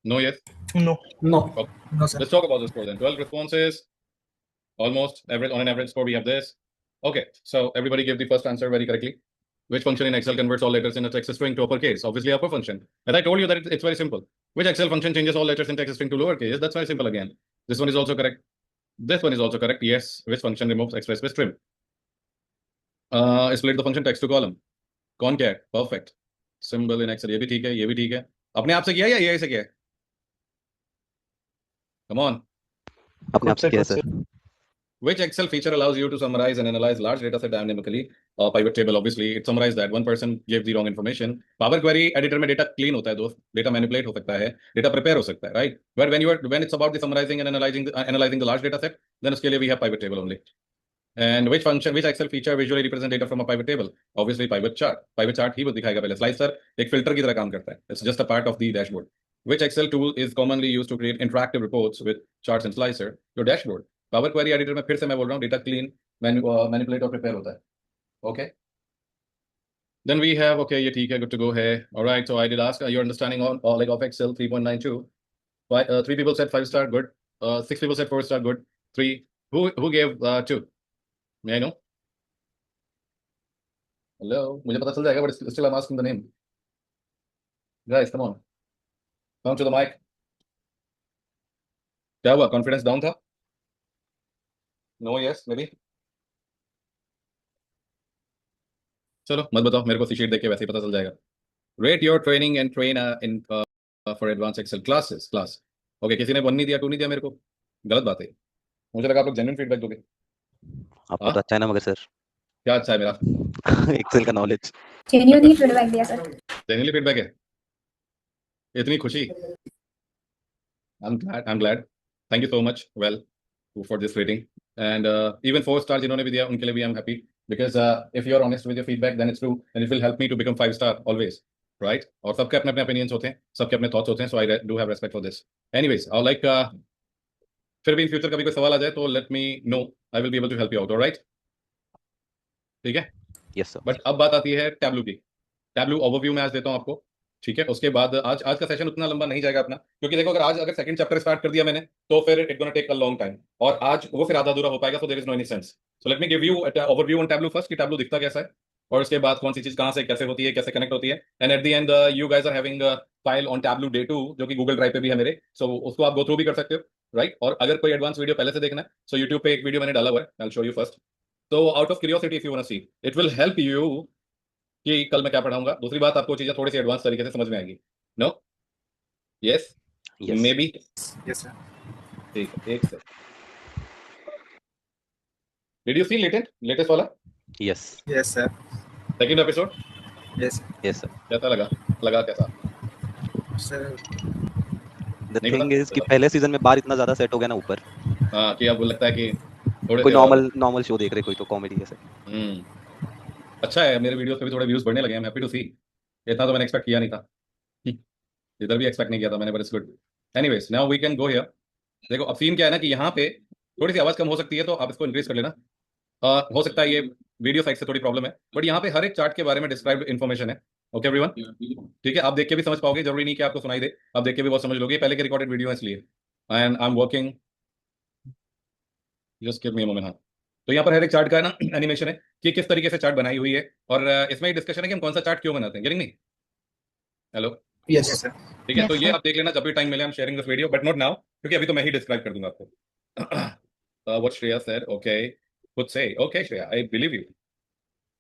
No, yes. No. No. Okay. No, sir. Let's talk about the score then. 12 responses, almost average. On an average score, we have this. Okay, so everybody gave the first answer very correctly. Which function in Excel converts all letters in a text string to uppercase? Obviously, upper function. As I told you that it's very simple. Which Excel function changes all letters in text string to lowercase? That's very simple again. This one is also correct. This one is also correct. Yes. Which function removes express with trim? Split the function text to column. Concat. Perfect. Symbol in Excel. ये भी ठीक है, ये भी ठीक है. अपने आप से किया या AI से किया है? Come on. अपने आप से किया sir. Which Excel feature allows you to summarize and analyze large data set dynamically? Pivot table, obviously, it summarized that. One person gave the wrong information. Power Query editor में data clean होता है दोस्त, data manipulate हो सकता है, data prepare हो सकता है, right? But when it's about the summarizing and analyzing the large data set, then उसके लिए we have pivot table only. And which Excel feature visually represent data from a pivot table? Obviously, pivot chart. Pivot chart ही वो दिखाएगा पहले. Slicer एक filter की तरह काम करता है. It's just a part of the dashboard. Which Excel tool is commonly used to create interactive reports with charts and slicer? Your dashboard. Power query editor में फिर से मैं बोल रहा हूँ, डेटा क्लीन मैनिपुलेट और प्रिपेयर होता है. Okay, then we have, okay ये ठीक है, गुड टू गो है. Alright, so I did ask your understanding on like of Excel 3.92. 3 people said 5 star, good. 6 people said 4 star, good. 3 who gave 2? May I know? Hello, मुझे पता चल जाएगा, but still I'm asking the name. Guys, come on, come to the mic. क्या हुआ, confidence down था? No, yes, maybe. चलो मत बताओ, मेरे को शीट देख के वैसे ही पता चल जाएगा. Rate your training and train in for advance Excel classes. Class okay, किसी ने 1 नहीं दिया, 2 नहीं दिया, मेरे को गलत बात है. मुझे लगा आप लोग जेन्युइन फीडबैक दोगे. आपका तो अच्छा है ना मगर सर. क्या अच्छा है मेरा? एक्सेल का नॉलेज. जेन्युइनली फीडबैक दिया सर. जेन्युइनली फीडबैक है, इतनी खुशी. I'm glad. Thank you so much. Well, for this rating. And even 4 stars जिन्होंने भी दिया उनके लिए भी I'm happy, because if you're honest with your feedback, then it's true and it will help me to become 5 star always, right? और सबके अपने अपने opinions होते हैं, सबके अपने thoughts होते हैं, so I do have respect for this. Anyways, I'll like फिर भी in future कभी कोई सवाल आ जाए तो let me know, I will be able to help you out, alright? ठीक है? Yes sir. बट अब बात आती है टैब्लू की. टैब्लू ओवरव्यू में आज देता हूँ आपको, ठीक है? उसके बाद आज का सेशन उतना लंबा नहीं जाएगा अपना, क्योंकि देखो अगर सेकंड चैप्टर स्टार्ट कर दिया मैंने तो फिर it gonna take a long time, और आज वो फिर आधा अधूरा हो पाएगा, so there is no any sense. So let me give you overview on Tableau first, कि टैब्लू दिखता कैसा है, और उसके बाद कौन सी चीज कहां से कैसे होती है, कैसे कनेक्ट होती है. And at the end you guys are having file on Tableau day 2 जो कि गूगल ड्राइव पे भी है मेरे, सो उसको आप गो थ्रू भी कर सकते हो, राइट? और अगर कोई एडवांस वीडियो पहले से देखना है, सो यूट्यूब पे एक वीडियो मैंने डाला हुआ है, I will show you first. तो out of curiosity if you want to see, it will help you कि कल मैं क्या पढ़ाऊंगा. दूसरी बात, आपको चीजें थोड़ी सी एडवांस तरीके से समझ में आएगी. No, yes, maybe, Yes, sir. ठीक है, एक से. डिड यू सी लेटेस्ट वाला Yes. Yes, sir. Second episode? Yes, Yes sir. कैसा लगा कैसा? sir. The नहीं thing पता? is कि पहले सीजन में बार इतना ज्यादा सेट हो गया ना ऊपर. हाँ, कि आपको लगता है कि थोड़े कोई से और- नॉर्मल शो देख रहे, कोई तो कॉमेडी ऐसे. अच्छा है, मेरे वीडियोस पे भी थोड़े व्यूज बढ़ने लगे हैं. हैप्पी टू सी. इतना तो मैंने एक्सपेक्ट किया नहीं था, इधर भी एक्सपेक्ट नहीं किया था मैंने, but it's good. Anyways, now we can go here. देखो अब सीन क्या है ना, कि यहाँ पे थोड़ी सी आवाज कम हो सकती है, तो आप इसको इंक्रीज कर लेना. हो सकता है ये वीडियो साइड से थोड़ी प्रॉब्लम है, बट यहाँ पे हर एक चार्ट के बारे में डिस्क्राइब्ड इन्फॉर्मेशन है. ओके एवरीवन, ठीक है? आप देख के भी समझ पाओगे, जरूरी नहीं कि आपको सुनाई दे, आप देख के भी बहुत समझ लोगे. पहले के रिकॉर्डेड वीडियो है इसलिए. And I am working, just give me a moment. हाँ, तो यहाँ पर हर एक चार्ट का ना एनिमेशन है कि किस तरीके से चार्ट बनाई हुई है, और इसमें डिस्कशन है कि हम कौन सा चार्ट क्यों बनाते हैं. Getting me? Hello, Yes, sir. ठीक है? Yes, तो ये sir. आप देख लेना जब भी टाइम मिले. I am sharing this video, but not now, क्योंकि अभी तो मैं ही डिस्क्राइब कर दूंगा आपको. What Shreya said, okay, could say, okay Shreya, I believe you.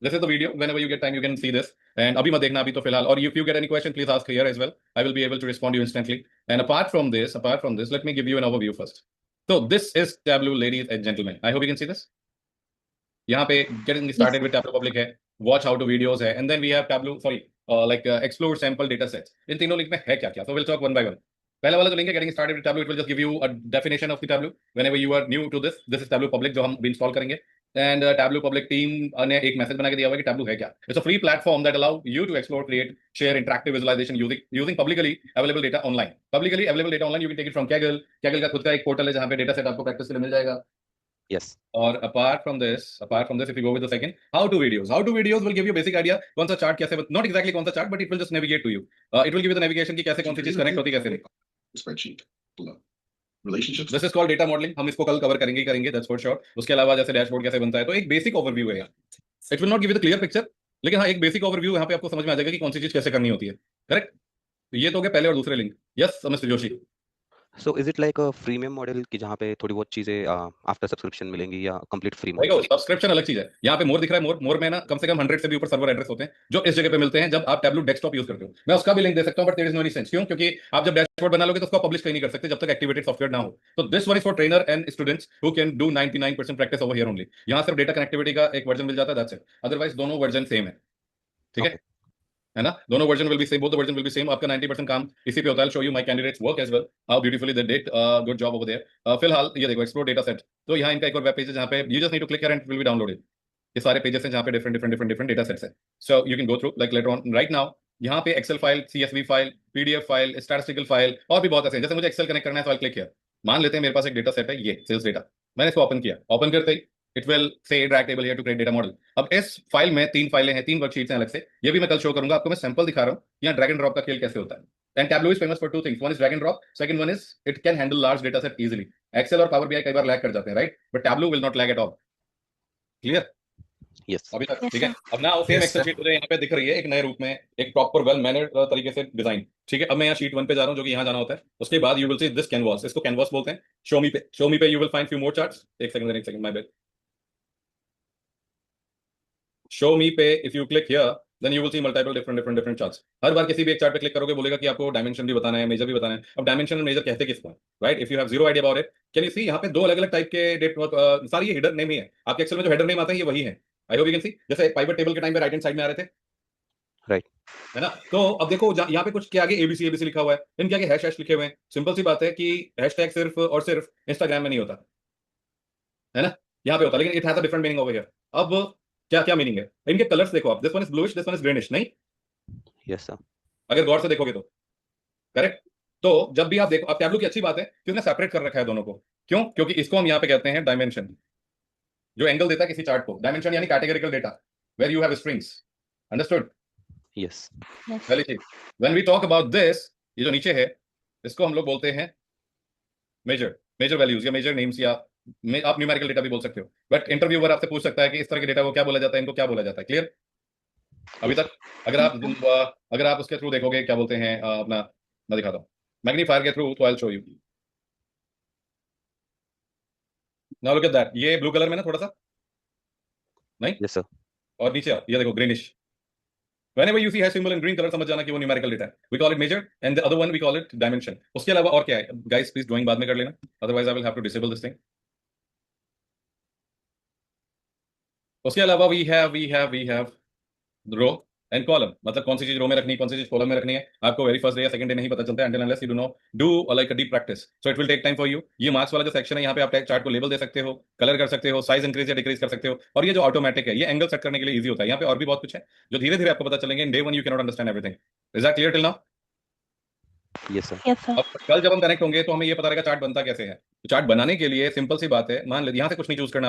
This is the video, whenever you get time you can see this. And अभी मत देखना, अभी तो फिलहाल. और if you get any question please ask here as well, I will be able to respond you instantly. And apart from this let me give you an overview first. So this is Tableau, ladies and gentlemen. I hope you can see this. यहाँ पे getting started with Tableau Public है, watch how to videos है, and then we have Tableau, sorry, explore sample data sets. इन तीनों link में है क्या क्या? So we'll talk one by one. पहला वाला जो लिंक है getting started with Tableau, it will just give you a definition of the Tableau. Whenever you are new to this is Tableau Public जो हम भी इंस्टॉल करेंगे. And Tableau Public team ने एक मैसेज बना के दिया हुआ है कि Tableau है क्या. It's a free platform that allow you to explore, create, share interactive visualization using publicly available data online. Publicly available data online, you can take it from Kaggle. Kaggle का खुद का एक पोर्टल है जहाँ पे data set आपको practice के लिए मिल जाएगा. Yes. और apart from this, if you go with the second, how to videos will give you basic idea कौन सा चार्ट कैसे, not exactly कौन सा chart, but it will just navigate to you. It will give you the navigation कि कैसे कौन सी चीज connect होती है कैसे नहीं. spreadsheet below. Relationships. This is called data modelling. हम इसको कल कवर करेंगे दैट्स फॉर श्योर. उसके अलावा जैसे डैशबोर्ड कैसे बनता है, तो एक बेसिक ओवरव्यू है यार. It will not give you the clear picture, लेकिन हाँ एक बेसिक ओवरव्यू यहाँ पे आपको समझ में आ जाएगा कि कौन सी चीज कैसे करनी होती है. करेक्ट. तो ये तो हो गया पहले और दूसरे link. Yes mister Joshi. So is it like a freemium model कि जहाँ पे थोड़ी बहुत चीजें आफ्टर सब्सक्रिप्शन मिलेंगी या कंप्लीट फ्री मॉडल? देखो सब्सक्रिप्शन अलग चीज है. यहाँ पे मोर दिख रहा है. मोर में ना कम से कम 100 से भी ऊपर सर्वर एड्रेस होते हैं जो इस जगह पे मिलते हैं जब आप टैबलू डेस्कटॉप यूज करते हो. मैं उसका भी लिंक दे सकता हूं, but there is no any sense. क्यों? क्योंकि आप जब डैशबोर्ड बना लोगे तो उसको पब्लिश कहीं नहीं कर सकते जब तक एक्टिवेटेड सॉफ्टवेयर ना हो. तो this one is for trainer and students who can do 99% practice over here only. यहाँ सिर्फ डेटा कनेक्टिविटी का एक वर्जन मिल जाता है, दैट्स इट. अदरवाइज दोनों वर्जन सेम है. ठीक है, है ना. दोनों version will be same, both the version will be same. आपका 90% काम इसी पे होता है. Show you my candidates work as well, how beautifully they did good job over there. फिलहाल ये देखो एक्सप्लोर डेटा सेट. तो यहाँ इनका एक और वेब पेज है जहाँ पे you just need to click here and it will be downloaded. ये सारे पेजेस हैं जहाँ पे डिफरेंट डेटा सेट्स हैं. So you can go through like later on. Right now यहाँ पे Excel file, CSV file, PDF file, statistical file और भी बहुत ऐसे हैं. जैसे मुझे एक्सेल कनेक्ट करना है तो आई क्लिक किया. मान लेते हैं मेरे पास एक डेटा सेट है, ये सेल्स डेटा. मैंने इसको ओपन किया. ओपन करते ही it will say drag table here to create data model. अब इस फाइल में 3 फाइलें हैं, 3 वर्कशीट्स हैं अलग से. ये भी मैं कल शो करूंगा आपको. मैं सैंपल दिखा रहा हूँ यहाँ ड्रैग एंड ड्रॉप का खेल कैसे होता है. And Tableau is famous for 2 things. One is drag and drop. Second one is it can handle large data set easily. Excel और Power BI कई बार लैग कर जाते हैं, right, but Tableau will not lag at all. Clear Yes. अभी तक? Yes, ठीक है. sir. अब ना same Yes, Excel sir. Sheet मुझे यहाँ पे दिख रही है एक नए रूप में, एक प्रॉपर वेल मैनेड तरीके से डिजाइन. ठीक है. अब मैं यहाँ शीट 1 पे जा रहा हूँ जो कि यहाँ जाना होता है. उसके बाद you will see this canvas. इसको कैनवास बोलते हैं. शो मी पे you will find few more charts. एक second my bad. Show me पे if you click here then you will see multiple different charts. हर बार किसी भी एक चार्ट पे क्लिक करोगे बोलेगा कि आपको डायमेंशन भी बताना है, मेजर भी बताना है. अब डायमेंशन और मेजर कहते किसको हैं, right? If you have zero idea about it, can you see यहाँ पे 2 अलग अलग टाइप के डेट सारी ये हेडर नेम ही है. आपके एक्सेल में जो हेडर नेम आते हैं ये वही है. आई होप यू कैन सी. जैसे पाइवट टेबल के टाइम पे राइट हैंड साइड में आ रहे थे, Right. है ना. तो अब देखो यहाँ पे कुछ के आगे एबीसी लिखा हुआ है, इनके आगे हैश लिखे हुए हैं. सिंपल सी बात है कि हैशटैग सिर्फ और सिर्फ इंस्टाग्राम में नहीं होता है ना, यहाँ पे होता है, लेकिन it has a different meaning over here. अब क्या क्या मीनिंग है इनके कलर्स देखो आप. This one is bluish, this one is greenish. नहीं, Yes, sir. अगर गौर से देखोगे तो करेक्ट. तो जब भी आप देखो, अब टैबलू की अच्छी बात है कि उसने सेपरेट कर रखा है दोनों को. क्यों? क्योंकि इसको हम यहाँ पे कहते हैं डायमेंशन, जो एंगल देता है किसी चार्ट को. डायमेंशन यानी categorical data where you have strings. Understood? Yes. पहली चीज. When we talk about this, ये जो नीचे है इसको हम लोग बोलते हैं मेजर वैल्यूज या मेजर नेम्स, या आप न्यूमेरिकल डेटा भी बोल सकते हो. बट इंटरव्यूअर आपसे पूछ सकता है कि इस तरह के डेटा को क्या बोला जाता है, इनको क्या बोला जाता है. क्लियर अभी तक? अगर आप उसके थ्रू देखोगे क्या बोलते हैं अपना, मैं दिखाता हूँ मैग्नीफायर के थ्रू, तो आई will show you. Now look at that. ये ब्लू कलर में ना थोड़ा सा, नहीं, Yes, sir. और नीचे आओ, ये देखो greenish. Whenever you see hash symbol in green color समझ जाना कि वो न्यूमेरिकल डेटा है. We call it measure and the other one we call it dimension. उसके अलावा और क्या है guys? प्लीज ड्राइंग बाद में कर लेना, otherwise I will have to disable this thing. उसके अलावा we have row and column. मतलब कौन सी चीज रो में रखनी है, कौन सी चीज कॉलम में रखनी है, आपको वेरी फर्स्ट डे या सेकंड डे नहीं पता चलता है until unless you do not do like a deep practice. So it will take time for you. ये मार्क्स वाला जो सेक्शन है यहाँ पे आप चार्ट को लेबल दे सकते हो, कलर कर सकते हो, साइज इंक्रीज या डिक्रीज कर सकते हो. और ये जो ऑटोमेटिक है ये एंगल सेट करने के लिए इजी होता है. यहाँ पे और भी बहुत कुछ है जो धीरे धीरे आपको पता चलेंगे. In day 1 you can not understand everything. Is that clear till now? Yes, sir. Yes, sir. अब कल जब हम कनेक्ट होंगे तो हमें ये पता रहेगा चार्ट बनता कैसे है. तो चार्ट बनाने के लिए सिंपल सी बात है, मान लीजिए यहाँ से कुछ नहीं चूज करना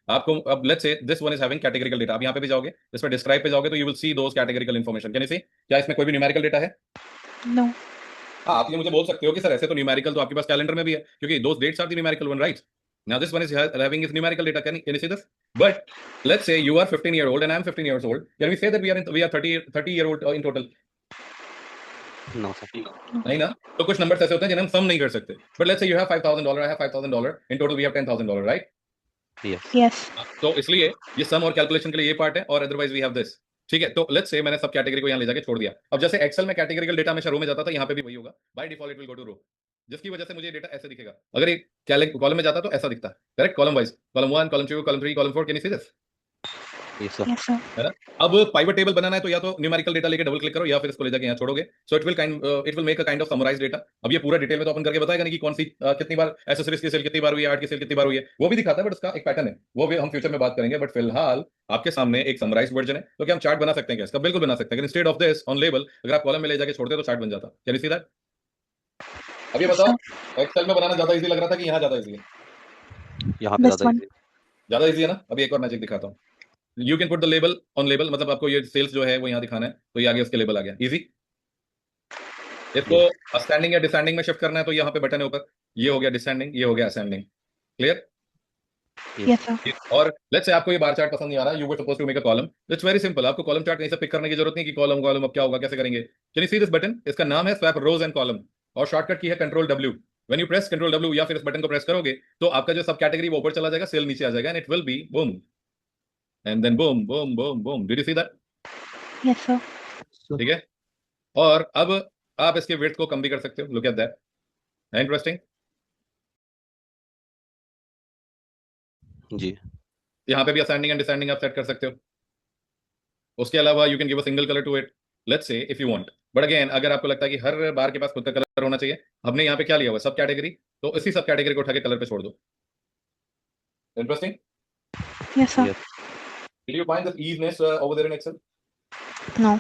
आपको अब let's say this one is having categorical data. आप यहाँ पे भी जाओगे, इस पर डिस्क्राइब पे जाओगे तो you will see those categorical information. Can you see? क्या इसमें कोई भी न्यूमेरिकल डेटा है? No. हाँ, आप ये मुझे बोल सकते हो कि सर ऐसे तो न्यूमेरिकल तो आपके पास कैलेंडर में भी है, क्योंकि those dates are the numerical one, right? Now this one is having its numerical data. Can you see this? But let's say you are 15-year-old and I am 15 years old. Can we say that we are 30-year-old in total? No, sir. नहीं ना. तो कुछ numbers ऐसे होते हैं जिन्हें हम सम नहीं कर सकते. But let's say you have $5,000, I have $5,000. In total we have $10,000, right? Yes. Yes. तो इसलिए ये सम और कैलकुलेशन के लिए ये पार्ट है, और अदरवाइज वी हैव दिस. ठीक है. तो लेट्स से मैंने सब कैटेगरी को यहाँ ले जाके छोड़ दिया. अब जैसे एक्सेल में कैटेगरिकल डेटा हमेशा रो में जाता था, यहाँ पे भी वही होगा. By default it will go to row, जिसकी वजह से मुझे डेटा ऐसे दिखेगा. अगर ये कॉलम में जाता तो ऐसा दिखता है. Correct? Column wise, column 1, column 2, column 3, column 4. Can you see this? Yes, sir. Yes, sir. है ना. अब पाइवट टेबल बनाना है तो या तो न्यूमेरिकल डेटा लेके डबल क्लिक करो या फिर इसको ले जाके यहाँ छोड़ोगे. So it will make a kind of summarize data. अब ये पूरा डिटेल में तो अपन करके बताएगा नहीं कि कौन सी कितनी बार एसेसरीज की सेल कितनी बार हुई है, आर्ट की सेल कितनी बार हुई है, वो भी दिखाता है. बट उसका एक पैटर्न है, वो भी हम फ्यूचर में बात करेंगे. बट फिलहाल आपके सामने एक समराइज वर्जन है. तो क्या हम चार्ट बना सकते हैं? क्या इसका बिल्कुल बना सकते हैं. Instead of this on label अगर आप कॉलम में ले जाके छोड़ते तो चार्ट बन जाता. Can you see that? अब ये बताओ, एक्सेल में बनाना ज्यादा इजी लग रहा था कि यहाँ ज्यादा इजी है? यहाँ पे This ज्यादा one. easy. ज्यादा इजी है ना. अभी एक और मैजिक दिखाता हूँ. You can put the label on label, मतलब आपको ये सेल्स जो है वो यहाँ दिखाना है, तो ये आगे उसके लेबल आ गया. इजी. इसको असेंडिंग या डिसेंडिंग में शिफ्ट करना है तो यहाँ पे बटन है ऊपर, ये हो गया डिसेंडिंग, ये हो गया असेंडिंग। क्लियर? Yes, sir. और लेट्स से आपको ये बार चार्ट पसंद नहीं आ रहा, you were suppose to make a column, it's very simple, आपको कॉलम चार्ट कहीं से पिक करने की जरूरत नहीं कि कॉलम कॉलम अब क्या होगा, कैसे करेंगे। Can you see this button? इसका नाम है स्वैप रोज एंड कॉलम, और शॉर्टकट की है control W. When you press control W या फिर इस बटन को प्रेस करोगे तो आपका जो सब कैटेगरी वो ऊपर चला जाएगा, सेल नीचे आ जाएगा, and it will be boom and then boom boom boom boom. Did you see that? Yes, sir. ठीक है, और अब आप इसके विड्थ को कम भी कर सकते हो, लुक एट दैट, इंटरेस्टिंग। जी। यहाँ पे भी असेंडिंग एंड डिसेंडिंग आप सेट कर सकते हो। उसके अलावा you can give a single colour to it, let's say if you want, but again अगर आपको लगता है कि हर बार के पास खुद का कलर होना चाहिए, हमने यहाँ पे क्या लिया हुआ है सब कैटेगरी, तो इसी सब कैटेगरी को उठा के कलर पे छोड़ दो। Interesting. Yes, sir. Yes. Did you find this easiness over there in Excel? No.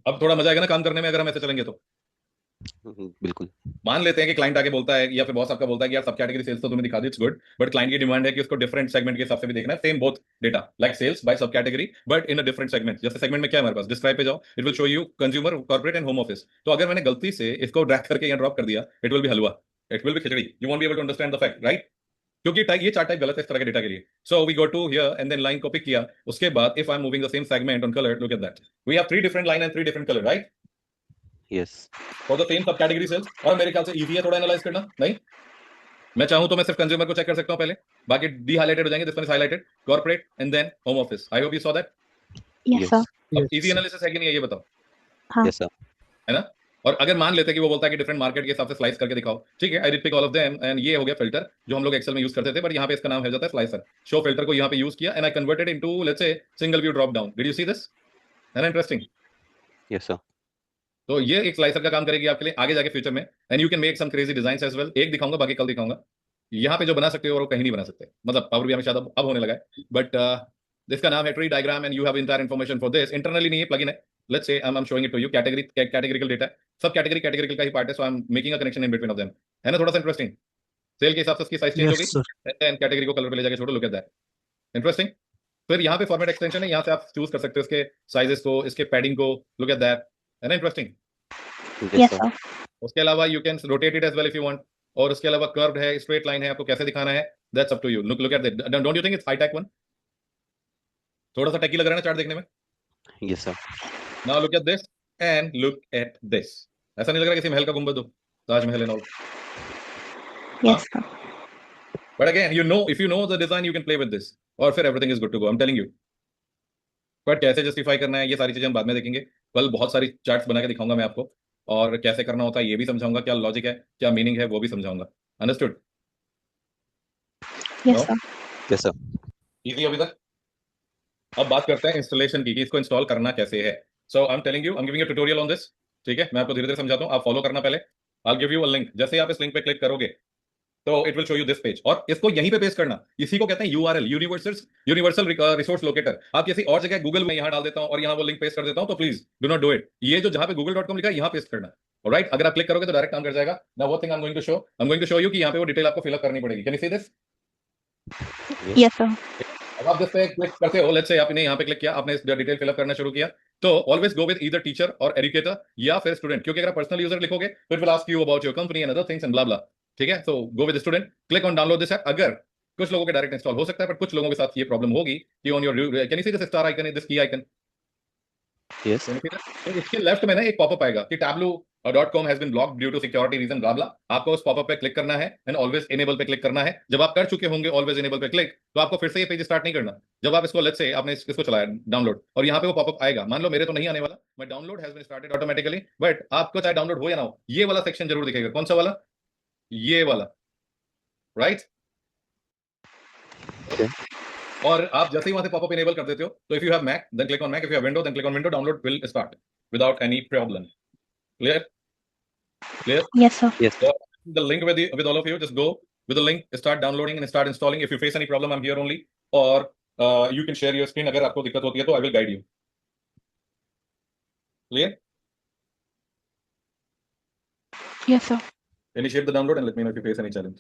अब थोड़ा मजा आएगा ना काम करने में अगर हम ऐसे चलेंगे तो। बिल्कुल। मान लेते हैं कि क्लाइंट आके बोलता है या फिर बॉस आपका बोलता है कि यार सब कैटेगरी सेल्स तो तुम्हें दिखा दी, इट्स गुड, बट क्लाइंट की डिमांड है कि उसको डिफरेंट सेगमेंट के हिसाब से भी देखना है, same both data like sales by sub category but in a different segment. जैसे सेगमेंट में क्या है हमारे पास, डिस्क्राइब पे जाओ, it will show you consumer, corporate and home office. तो अगर मैंने गलती से इसको ड्रैग करके यहाँ ड्रॉप कर दिया, it will be halwa, it will be khichdi, you won't be able to understand the fact, right? क्योंकि ये चार टाइप गलत है इस तरह के डेटा के लिए। So we go to here and then line को पिक किया, उसके बाद if I am moving the same segment on colour, look at that, we have 3 different line and 3 different colour, right? Yes. For the same sub category sales. और मेरे ख्याल से easy है थोड़ा एनालाइज करना, नहीं? मैं चाहूं तो मैं सिर्फ कंज्यूमर को चेक कर सकता हूं पहले, बाकी डी हाइलाइटेड हो जाएंगे, this one is highlighted, corporate and then home office. I hope you saw that. Yes, sir. अब इजी एनालिसिस है कि नहीं है ये बताओ, हाँ. Yes sir. है ना? और अगर मान लेते हैं कि वो बोलता है कि डिफरेंट मार्केट के हिसाब से स्लाइस करके दिखाओ, ठीक है, I did pick all of them, and ये हो गया फिल्टर जो हम लोग एक्सेल में यूज करते थे, बट यहाँ पे इसका नाम हो जाता है स्लाइसर। शो फिल्टर को यहाँ पे यूज किया and I converted into let's say single view drop down. Did you see this? है ना इंटरेस्टिंग? Yes sir. तो ये एक स्लाइसर का काम करेगी आपके लिए आगे जाके फ्यूचर में, and you can make some crazy designs as well. एक दिखाऊंगा, बाकी कल दिखाऊंगा। यहाँ पे जो बना सकते हो और वो कहीं नहीं बना सकते, मतलब पावर बीआई में शायद अब होने लगा है, बट इसका नाम है tree diagram and you have entire information for this. Internally नहीं है, प्लगइन है। Let's say I am showing it to you, categorical data, sub category categorical का ही पार्ट है, so I am making a connection in between of them. है ना थोड़ा सा इंटरेस्टिंग? सेल के हिसाब से उसकी साइज चेंज होगी एंड कैटेगरी को कलर पे ले जाके छोड़ो, लुक एट दैट, इंटरेस्टिंग। फिर यहाँ पे फॉर्मेट एक्सटेंशन है, यहाँ से आप चूज कर सकते हो इसके साइजेस को, इसके पैडिंग को, लुक एट दैट, है ना इंटरेस्टिंग? Yes, sir. उसके अलावा you can rotate it as well if you want, और उसके अलावा कर्व्ड है, स्ट्रेट लाइन है, आपको कैसे दिखाना है, that's up to you. Look at that, don't you think it's high tech one? थोड़ा सा टेकी लग रहा है ना चार्ट देखने में? Yes sir. Now look at this and look at this. ऐसा नहीं लग रहा किसी महल का गुंबद हो, Taj Mahal and all? Yes, sir. But again you know, if you know the design you can play with this, और फिर everything is good to go, I am telling you. But कैसे जस्टिफाई करना है ये सारी चीजें हम बाद में देखेंगे, कल बहुत सारी चार्ट्स बना के दिखाऊंगा मैं आपको, और कैसे करना होता है ये भी समझाऊंगा, क्या लॉजिक है, क्या मीनिंग है वो भी समझाऊंगा। Understood? Yes, No? sir. Yes sir. Easy अभी तक? अब बात करते हैं इंस्टॉलेशन की, कि इसको इंस्टॉल करना कैसे है। So I am telling you, I am giving a tutorial on this, ठीक है? मैं आपको धीरे धीरे समझाता हूँ, आप फॉलो करना पहले। I will give you a link, जैसे ही आप इस लिंक पे क्लिक करोगे तो it will show you this page, और इसको यहीं पे पेस्ट करना। इसी को कहते हैं यूआरएल, यूनिवर्सल रिसोर्स लोकेटर। आप किसी और जगह गूगल में यहाँ डाल देता हूँ और यहाँ वो लिंक पेस्ट कर देता हूँ, तो please do not do it. ये जो जहाँ पे google.com लिखा है यहाँ पेस्ट करना, राइट? अगर आप क्लिक करोगे तो डायरेक्ट काम कर जाएगा। Now what thing I am going to show you कि यहाँ पे वो डिटेल आपको फिलअप करनी पड़ेगी। Can you see this? Yes, sir. अब आप जिस पे क्लिक करते हो, लेट्स से आपने यहाँ पे क्लिक किया, आपने इस डिटेल फिलअप करना शुरू किया, तो always go with either teacher और एजुकेटर या फिर स्टूडेंट, क्योंकि अगर पर्सनल यूजर लिखोगे तो it will ask you about your company and other things and blah blah, ठीक है? So go with student, click on download this app. अगर कुछ लोगों के डायरेक्ट इंस्टॉल हो सकता है, बट कुछ लोगों के साथ ये प्रॉब्लम होगी कि on your, can you see this star icon, this की आइकन? यस। तो इसके लेफ्ट में ना एक पॉपअप आएगा कि tableau.com has been blocked due to security reason blah blah. आपको उस पॉपअप पे क्लिक करना है एंड ऑलवेज इनेबल पे क्लिक करना है। जब आप कर चुके होंगे ऑलवेज इनेबल पे क्लिक, तो आपको फिर से ये पेज स्टार्ट नहीं करना। जब आप इसको लेट्स से आपने इसको चलाया डाउनलोड, और यहाँ पे वो पॉपअप आएगा, मान लो मेरे तो नहीं आने वाला, मैं download has been started automatically, but आपको चाहे डाउनलोड हो या ना हो, ये वाला सेक्शन जरूर दिखेगा। कौन सा वाला? ये वाला, राइट? और आप जैसे ही वहां से पॉपअप इनेबल कर देते हो, तो if you have Mac then click on Mac, if you have window then click on window, download will start without any problem. Clear? Yes, sir. Yes. So the link with all of you, just go with the link, start downloading and start installing. If you face any problem, I'm here only, or you can share your screen अगर आपको दिक्कत होती है तो I will guide you. Clear? Yes, sir. Initiate the download and let me know if you face any challenge.